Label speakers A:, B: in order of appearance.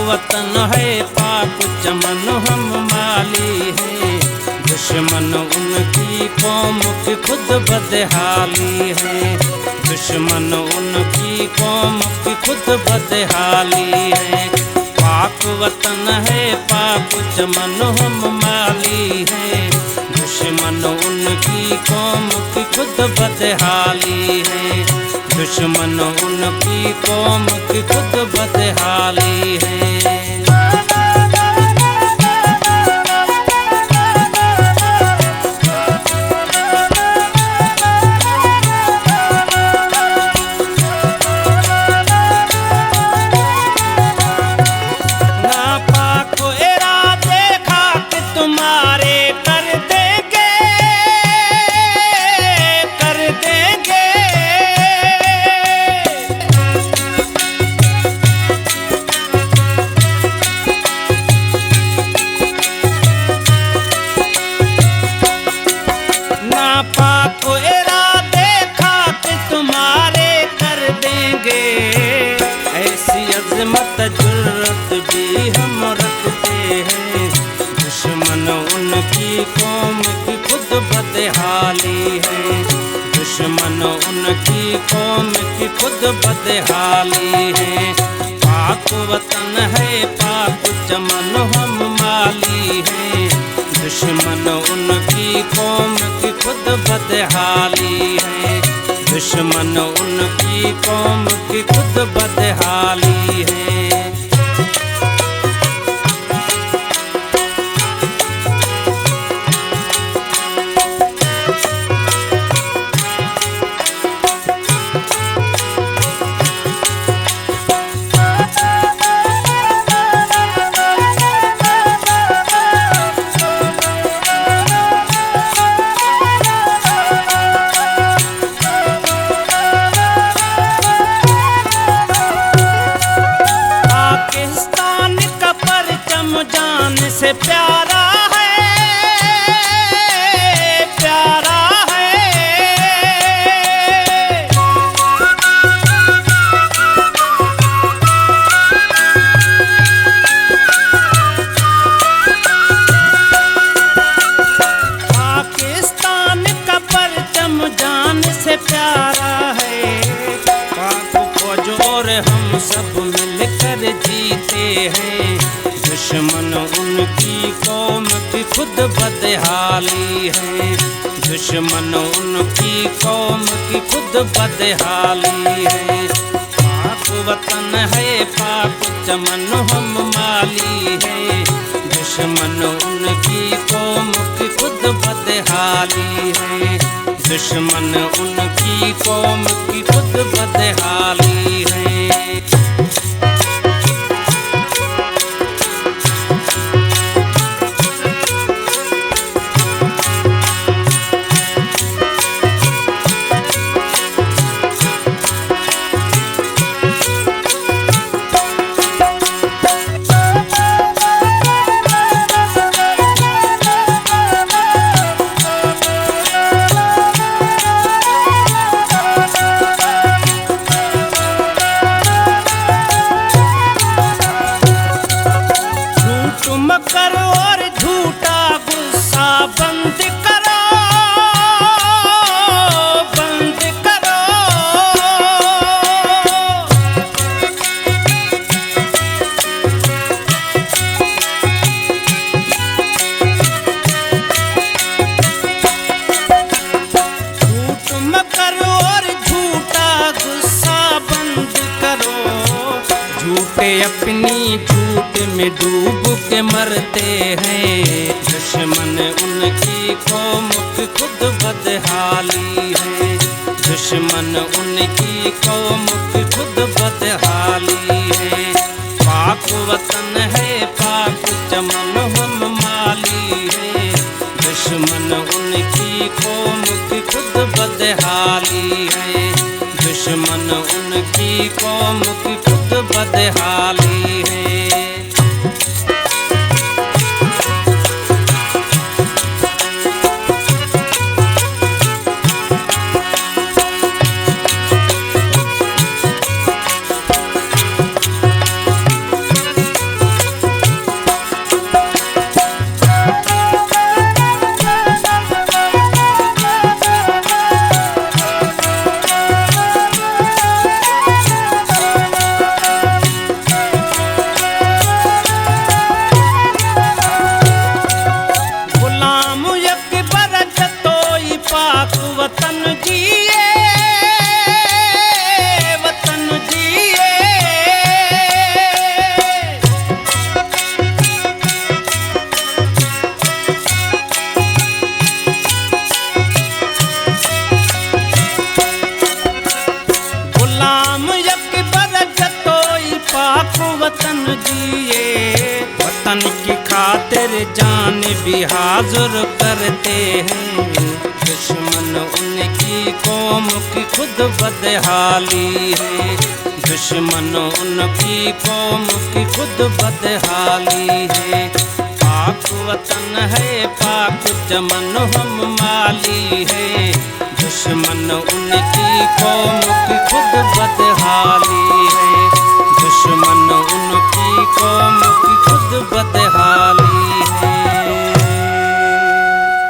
A: वतन है पाक चमन हम माली हैं। दुश्मन उनकी कौम की खुद बदहाली है। दुश्मन उनकी कौम की खुद बदहाली है। पाक वतन है पाक चमन हम माली हैं। दुश्मन उनकी कौम की खुद बदहाली है। दुश्मन उनकी कौम की खुद बदहाली है। जुर्रत भी हम रखते हैं। दुश्मन उनकी कौम की खुद बदहाली है। दुश्मन उनकी कौम की खुद बदहाली है। पाक वतन है पाक चमन हम माली हैं। दुश्मन उनकी कौम की खुद बदहाली है। दुश्मन उनकी कौम की खुद बदहाली है। जान से प्यारा है, प्यारा है। पाकिस्तान का परचम जान से प्यारा है। पाक फौज और हम सब मिलकर जीते हैं। दुश्मन उनकी कौम की खुद बदहाली है। दुश्मन उनकी कौम की खुद बदहाली है। पाक वतन है पाक चमन हम माली हैं। दुश्मन उनकी कौम की खुद बदहाली है। दुश्मन उनकी कौम की खुद बदहाली है। करो और झूठा गुस्सा बंद करो, बंद करो। झूठ मत करो और झूठा गुस्सा बंद करो। झूठे अपनी झूठ में डूब के मरते हैं। दुश्मन उनकी कौम की खुद बदहाली है। दुश्मन उनकी कौम की खुद बदहाली है। पाक वतन है पाक चमन हम माली हैं। दुश्मन उनकी कौम की खुद बदहाली है। दुश्मन उनकी कौम की खुद बदहाली है। वतन जिए। वतन की खातिर जान भी हाजिर करते हैं। दुश्मन उनकी कौम की खुद बदहाली है। दुश्मन उनकी कौम की खुद बदहाली है। पाक वतन है पाक चमन हम माली है। दुश्मन उनकी कौम की खुद